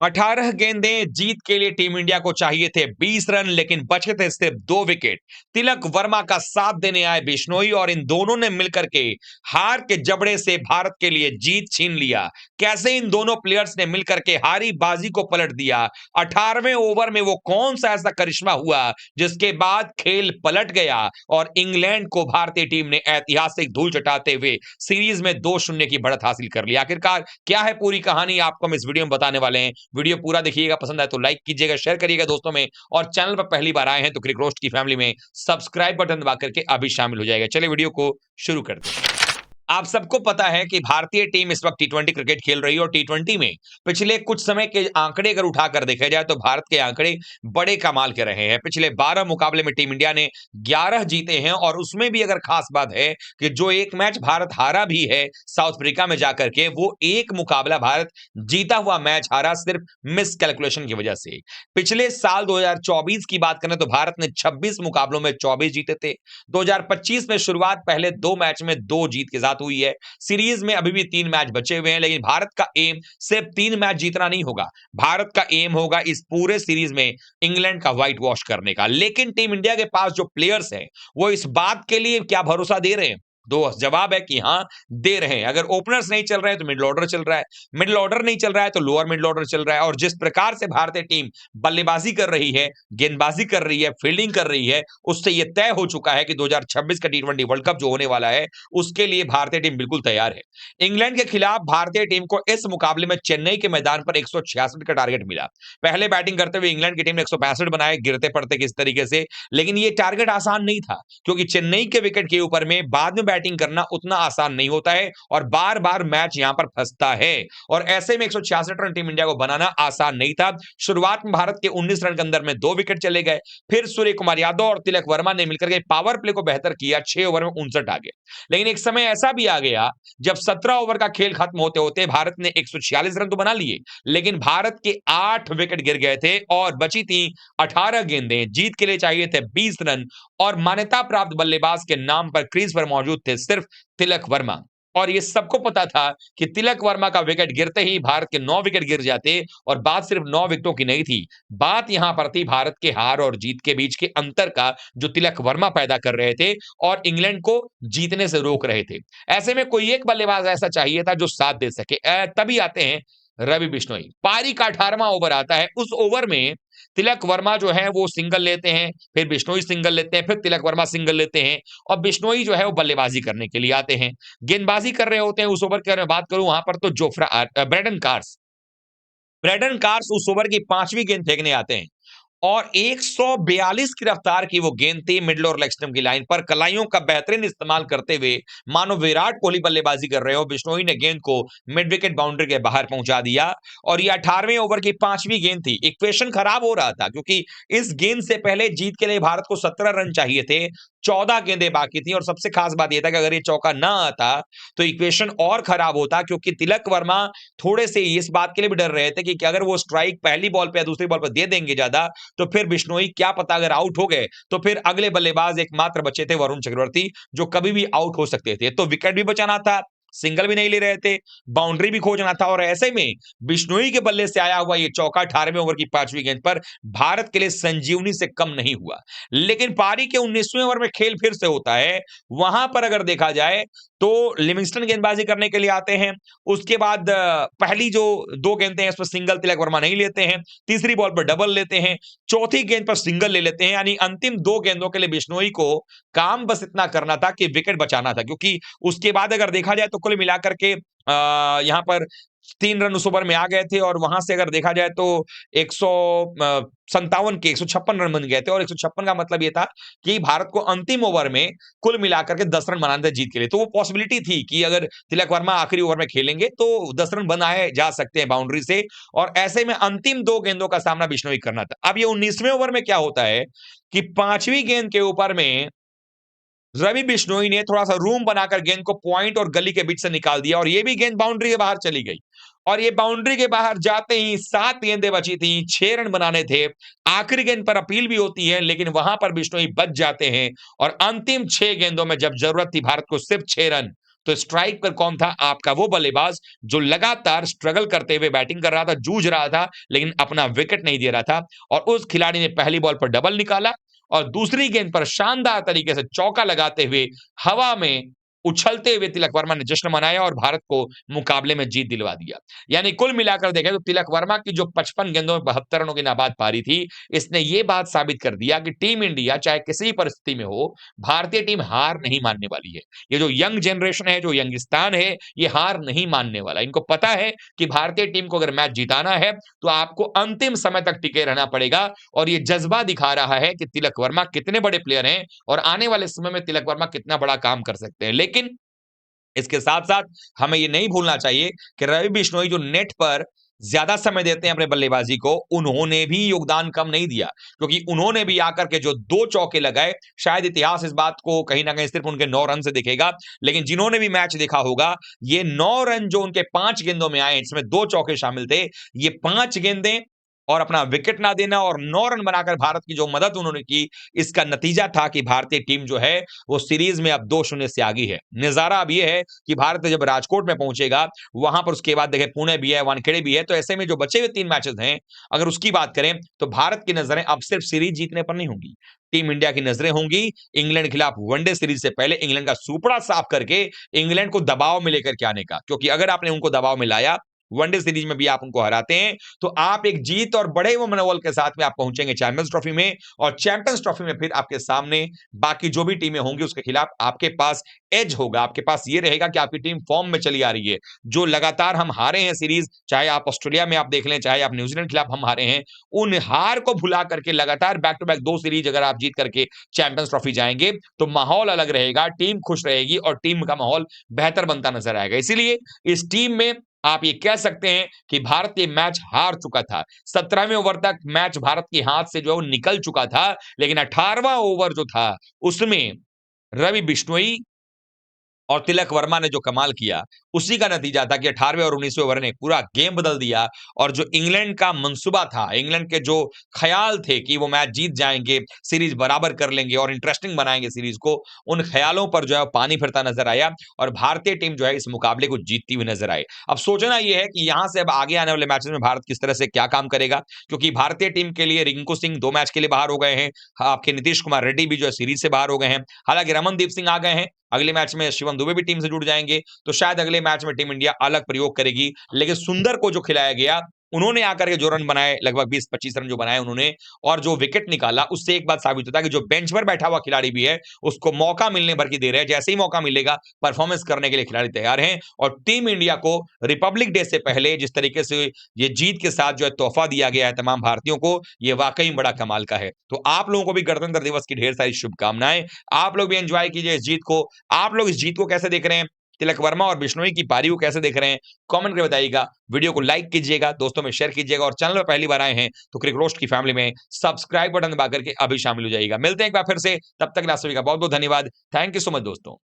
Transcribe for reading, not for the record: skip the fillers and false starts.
18 गेंदें जीत के लिए टीम इंडिया को चाहिए थे 20 रन, लेकिन बचे थे सिर्फ 2 विकेट। तिलक वर्मा का साथ देने आए बिश्नोई और इन दोनों ने मिलकर के हार के जबड़े से भारत के लिए जीत छीन लिया। कैसे इन दोनों प्लेयर्स ने मिलकर के हारी बाजी को पलट दिया। 18वें ओवर में वो कौन सा ऐसा करिश्मा हुआ जिसके बाद खेल पलट गया और इंग्लैंड को भारतीय टीम ने ऐतिहासिक धूल चटाते हुए सीरीज में 2-0 की बढ़त हासिल कर ली। आखिरकार क्या है पूरी कहानी, आपको हम इस वीडियो में बताने वाले हैं। वीडियो पूरा देखिएगा, पसंद आए तो लाइक कीजिएगा, शेयर करिएगा दोस्तों में, और चैनल पर पहली बार आए हैं तो क्रिक रोस्ट की फैमिली में सब्सक्राइब बटन दबा करके अभी शामिल हो जाएगा। चलिए वीडियो को शुरू करते हैं। आप सबको पता है कि भारतीय टीम इस वक्त टी20 क्रिकेट खेल रही है और टी20 में पिछले कुछ समय के आंकड़े अगर उठाकर देखा जाए तो भारत के आंकड़े बड़े कमाल के रहे हैं। पिछले 12 मुकाबले में टीम इंडिया ने 11 जीते हैं और उसमें भी अगर खास बात है कि जो एक मैच भारत हारा भी है साउथ अफ्रीका में जाकर के, वो एक मुकाबला भारत जीता हुआ मैच हारा सिर्फ मिस कैलकुलेशन की वजह से। पिछले साल 2024 की बात करें तो भारत ने 26 मुकाबलों में 24 जीते थे। 2025 में शुरुआत पहले 2 मैच में 2 जीत के साथ हुई है। सीरीज में अभी भी 3 मैच बचे हुए हैं, लेकिन भारत का एम सिर्फ 3 मैच जीतना नहीं होगा। भारत का एम होगा इस पूरे सीरीज में इंग्लैंड का व्हाइट वॉश करने का। लेकिन टीम इंडिया के पास जो प्लेयर्स हैं वो इस बात के लिए क्या भरोसा दे रहे हैं? दो जवाब है कि हां, दे रहे हैं। अगर ओपनर्स नहीं चल रहे हैं तो मिडिल ऑर्डर चल रहा है, मिडिल ऑर्डर नहीं चल रहा है तो लोअर मिडिल ऑर्डर चल रहा है। और जिस प्रकार से भारतीय टीम बल्लेबाजी कर रही है, गेंदबाजी कर रही है, फील्डिंग कर रही है, उससे यह तय हो चुका है कि 2026 का टी20 वर्ल्ड कप जो होने वाला है उसके लिए भारतीय टीम बिल्कुल तैयार है। इंग्लैंड के खिलाफ भारतीय टीम को इस मुकाबले में चेन्नई के मैदान पर 166 का टारगेट मिला। पहले बैटिंग करते हुए इंग्लैंड की टीम ने 165 बनाए, गिरते पड़ते किस तरीके से, लेकिन यह टारगेट आसान नहीं था क्योंकि चेन्नई के विकेट के ऊपर में बाद में बैटिंग करना उतना आसान नहीं होता है और बार बार मैच यहां पर फंसता है। और ऐसे में 166 रन टीम इंडिया को बनाना आसान नहीं था। शुरुआत में भारत के 19 रन के अंदर में 2 विकेट चले गए, फिर सूर्य कुमार यादव और तिलक वर्मा ने मिलकर के पावर प्ले को बेहतर किया, 6 ओवर में 59 आ गए। लेकिन एक समय ऐसा भी आ गया जब 17 ओवर का खेल खत्म होते होते भारत ने 146 रन तो बना लिए, लेकिन भारत के 8 विकेट गिर गए थे और बची थी 18 गेंदें। जीत के लिए चाहिए थे 20 रन और मान्यता प्राप्त बल्लेबाज के नाम पर क्रीज पर मौजूद थे सिर्फ तिलक वर्मा। और ये सबको पता था कि तिलक वर्मा का विकेट गिरते ही भारत के 9 विकेट गिर जाते और बात सिर्फ 9 विकेटों की नहीं थी, बात यहां पर थी भारत के हार और जीत के बीच के अंतर का जो तिलक वर्मा पैदा कर रहे थे और इंग्लैंड को जीतने से रोक रहे थे। ऐसे में कोई एक बल्लेबाज ऐसा चाहिए था जो साथ दे सके। तभी आते हैं रवि बिश्नोई। पारी का 18वां ओवर आता है, उस ओवर में तिलक वर्मा जो है वो सिंगल लेते हैं, फिर बिश्नोई सिंगल लेते हैं, फिर तिलक वर्मा सिंगल लेते हैं और बिश्नोई जो है वो बल्लेबाजी करने के लिए आते हैं। गेंदबाजी कर रहे होते हैं उस ओवर की अगर मैं बात करूं वहां पर तो ब्रेडन कार्स उस ओवर की 5वीं गेंद फेंकने आते हैं और 142 की रफ्तार की वो गेंद थी मिडिल और लेग स्टंप की लाइन पर। कलाइयों का बेहतरीन इस्तेमाल करते हुए मानो विराट कोहली बल्लेबाजी कर रहे हो, बिश्नोई ने गेंद को मिड विकेट बाउंड्री के बाहर पहुंचा दिया और ये 18वें ओवर की 5वीं गेंद थी। इक्वेशन खराब हो रहा था क्योंकि इस गेंद से पहले जीत के लिए भारत को 17 रन चाहिए थे, 14 गेंदें बाकी थी और सबसे खास बात यह था कि अगर ये चौका ना आता तो इक्वेशन और खराब होता क्योंकि तिलक वर्मा थोड़े से इस बात के लिए भी डर रहे थे कि अगर वो स्ट्राइक पहली बॉल पे या दूसरी बॉल पर दे देंगे ज्यादा तो फिर बिश्नोई क्या पता अगर आउट हो गए तो फिर अगले बल्लेबाज एकमात्र बचे थे वरुण चक्रवर्ती जो कभी भी आउट हो सकते थे। तो विकेट भी बचाना था, सिंगल भी नहीं ले रहे थे, बाउंड्री भी खोजना था और ऐसे में बिश्नोई के बल्ले से आया हुआ ये चौका 18वें ओवर की 5वीं गेंद पर भारत के लिए संजीवनी से कम नहीं हुआ। लेकिन पारी के 19वें ओवर में खेल फिर से होता है। वहां पर अगर देखा जाए तो लिविंगस्टन गेंदबाजी करने के लिए आते हैं। उसके बाद पहली जो 2 गेंदें हैं उस पर सिंगल तिलक वर्मा नहीं लेते हैं, तीसरी बॉल पर डबल लेते हैं, चौथी गेंद पर सिंगल ले लेते हैं। यानी अंतिम 2 गेंदों के लिए बिश्नोई को काम बस इतना करना था कि विकेट बचाना था क्योंकि उसके बाद अगर देखा जाए तो कुल मिलाकर के यहां पर 3 रन उस ओवर में आ गए थे और वहां से अगर देखा जाए तो 157 के 156 रन बन गए थे और 156 का मतलब यह था कि भारत को अंतिम ओवर में कुल मिलाकर के 10 रन बनाने थे जीत के लिए। तो वो पॉसिबिलिटी थी कि अगर तिलक वर्मा आखिरी ओवर में खेलेंगे तो 10 रन बनाए जा सकते हैं बाउंड्री से और ऐसे में अंतिम 2 गेंदों का सामना बिश्नोई करना था। अब ये 19वें ओवर में क्या होता है कि 5वीं गेंद के ऊपर में रवि बिश्नोई ने थोड़ा-सा रूम बनाकर गेंद को पॉइंट और गली के बीच से निकाल दिया और ये भी गेंद बाउंड्री के बाहर चली गई और ये बाउंड्री के बाहर जाते ही 7 गेंदें बची थी, 6 रन बनाने थे। आखिरी गेंद पर अपील भी होती है लेकिन वहां पर बिश्नोई बच जाते हैं और अंतिम 6 गेंदों में जब जरूरत थी भारत को सिर्फ 6 रन, तो स्ट्राइक पर कौन था? आपका वो बल्लेबाज जो लगातार स्ट्रगल करते हुए बैटिंग कर रहा था, जूझ रहा था, लेकिन अपना विकेट नहीं दे रहा था। और उस खिलाड़ी ने पहली बॉल पर डबल निकाला और दूसरी गेंद पर शानदार तरीके से चौका लगाते हुए हवा में उछलते हुए तिलक वर्मा ने जश्न मनाया और भारत को मुकाबले में जीत दिलवा दिया। यानी कुल मिलाकर देखें तो तिलक वर्मा की जो 55 गेंदों में 72 रनों की नाबाद पारी थी, इसने ये बात साबित कर दिया कि टीम इंडिया चाहे किसी भी परिस्थिति में हो, भारतीय टीम हार नहीं मानने वाली है। ये जो यंग जनरेशन है, जो यंगिस्तान है, ये हार नहीं मानने वाला। इनको पता है कि भारतीय टीम को अगर मैच जिताना है, तो आपको अंतिम समय तक टिके रहना पड़ेगा और ये जज्बा दिखा रहा है कि तिलक वर्मा कितने बड़े प्लेयर हैं और आने वाले समय में तिलक वर्मा कितना बड़ा काम कर सकते हैं। लेकिन इसके साथ-साथ हमें ये नहीं भूलना चाहिए कि रवि बिश्नोई जो नेट पर ज़्यादा समय देते हैं अपने बल्लेबाजी को, उन्होंने भी योगदान कम नहीं दिया, क्योंकि उन्होंने भी आकर के जो 2 चौके लगाए, शायद इतिहास इस बात को कहीं न कहीं सिर्फ़ उनके 9 रन से दिखेगा, लेकिन जिन्होंने भी मैच देखा होगा, ये 9 रन जो उनके 5 गेंदों में आए, इसमें 2 चौके शामिल थे, ये 5 गेंदें और अपना विकेट ना देना और 9 रन बनाकर भारत की जो मदद उन्होंने की, इसका नतीजा था कि भारतीय टीम जो है, वो सीरीज़ में अब 2-0 से आगे है। नज़ारा अब ये है कि भारत जब राजकोट में पहुंचेगा, वहां पर उसके बाद देखें पुणे भी है, वानखेड़े भी है, तो ऐसे में जो बचे हुए 3 मैचेस हैं, अगर उसकी बात करें, तो भारत की नज़रें अब सिर्फ सीरीज़ जीतने पर नहीं होंगी। टीम इंडिया की नज़रें होंगी इंग्लैंड के खिलाफ वनडे सीरीज़ से पहले इंग्लैंड का सूपड़ा साफ करके इंग्लैंड को दबाव में लेकर के आने का। क्योंकि अगर आपने उनको दबाव में लाया, वनडे सीरीज़ में भी आप उनको हराते हैं, तो आप एक जीत और बड़े वो मनोबल के साथ में आप पहुंचेंगे चैंपियंस ट्रॉफी में और चैंपियंस ट्रॉफी में फिर आपके सामने बाकी जो भी टीमें होंगी उसके खिलाफ आपके पास एज होगा, आपके पास ये रहेगा कि आपकी टीम फॉर्म में चली आ रही है। जो लगातार हम हारे हैं सीरीज़, चाहे आप ऑस्ट्रेलिया में आप देख लें, चाहे आप न्यूज़ीलैंड के खिलाफ हम हारे हैं, उन हार को भुला करके लगातार बैक टू बैक 2 सीरीज़ अगर आप जीत करके चैंपियंस ट्रॉफी जाएँगे, तो माहौल अलग रहेगा, टीम खुश रहेगी और टीम का माहौल बेहतर बनता नज़र आएगा। इसीलिए इस टीम में आप ये कह सकते हैं कि भारत ये मैच हार चुका था। 17वें ओवर तक मैच भारत के हाथ से जो है वो निकल चुका था, लेकिन 18वां ओवर जो था, उसमें रवि बिश्नोई और तिलक वर्मा ने जो कमाल किया, उसी का नतीजा था कि 18वें और 19वें ओवर ने पूरा गेम बदल दिया और जो इंग्लैंड का मंसूबा था, इंग्लैंड के जो ख़्याल थे कि वो मैच जीत जाएँगे, सीरीज़ बराबर कर लेंगे और इंटरेस्टिंग बनाएँगे सीरीज़ को, उन ख़्यालों पर जो है पानी फिरता नज़र आया और भारतीय टीम जो है इस मुकाबले को जीतती हुई नज़र आई। अब सोचना ये है कि यहाँ से अब आगे आने वाले मैचेज़ में भारत किस तरह से क्या काम करेगा, क्योंकि भारतीय टीम के लिए रिंकू सिंह 2 मैच के लिए बाहर हो गए हैं, आपके नीतीश कुमार रेड्डी भी जो है सीरीज़ से बाहर हो गए हैं। हालाँकि रमनदीप सिंह आ गए हैं, अगले मैच में शिवम दुबे भी टीम से जुड़ जाएँगे, तो शायद अगले मैच में टीम इंडिया अलग प्रयोग करेगी। लेकिन सुंदर को जो खिलाया गया, उन्होंने आकर के जो रन बनाए, लगभग 20-25 रन जो बनाए उन्होंने और जो विकेट निकाला, उससे एक बात साबित होता है कि जो बेंच पर बैठा हुआ खिलाड़ी भी है, उसको मौका मिलने भर की देर है। जैसे ही मौका मिलेगा, परफॉर्मेंस करने के लिए खिलाड़ी तैयार हैं और टीम इंडिया को रिपब्लिक डे से पहले जिस तरीके से ये जीत के साथ जो है तोहफ़ा दिया गया है तमाम भारतीयों को, ये वाक़ई बड़ा कमाल का है। तो आप लोगों को भी गणतंत्र दिवस की ढेर सारी शुभकामनाएँ। आप लोग भी एन्जॉय कीजिए इस जीत को। आप लोग इस जीत को कैसे देख रहे हैं? तिलक वर्मा और बिश्नोई की पारी को कैसे देख रहे हैं? कमेंट करके बताइएगा। वीडियो को लाइक कीजिएगा, दोस्तों में शेयर कीजिएगा और चैनल पे पहली बार आए हैं तो क्रिक रोस्ट की फैमिली में सब्सक्राइब बटन दबा करके अभी शामिल हो जाइएगा। मिलते हैं एक बार फिर से, तब तक के लिए आप सभी का बहुत-बहुत धन्यवाद। थैंक यू सो मच दोस्तों।